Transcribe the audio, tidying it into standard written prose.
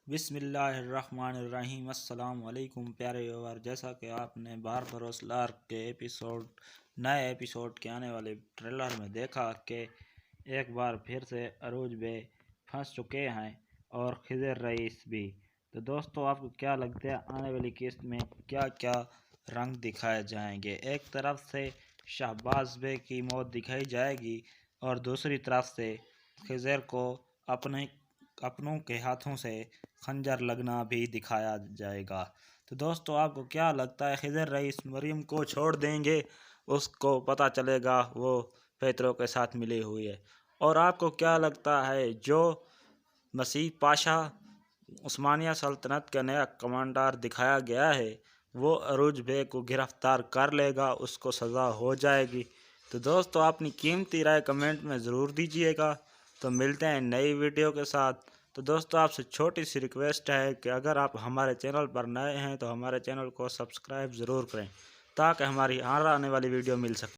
बिस्मिल्लाहिर्रहमानिर्रहीम। अस्सलाम वालेकुम प्यारे व्यूअर। जैसा कि आपने बार बरोस लार्क के नए एपिसोड के आने वाले ट्रेलर में देखा कि एक बार फिर से अरूज बे फंस चुके हैं और खिज़र रईस भी। तो दोस्तों, आपको क्या लगता है आने वाली किस्त में क्या क्या रंग दिखाए जाएंगे? एक तरफ से शहबाज बे की मौत दिखाई जाएगी और दूसरी तरफ से खिज़र को अपनों के हाथों से खंजर लगना भी दिखाया जाएगा। तो दोस्तों, आपको क्या लगता है खिज़र रईस मरियम को छोड़ देंगे? उसको पता चलेगा वो पैतरों के साथ मिली हुई है। और आपको क्या लगता है जो मसीह पाशा उस्मानिया सल्तनत का नया कमांडर दिखाया गया है वो अरूज बे को गिरफ्तार कर लेगा, उसको सज़ा हो जाएगी? तो दोस्तों, अपनी कीमती राय कमेंट में ज़रूर दीजिएगा। तो मिलते हैं नई वीडियो के साथ। तो दोस्तों, आपसे छोटी सी रिक्वेस्ट है कि अगर आप हमारे चैनल पर नए हैं तो हमारे चैनल को सब्सक्राइब ज़रूर करें ताकि हमारी आने वाली वीडियो मिल सके।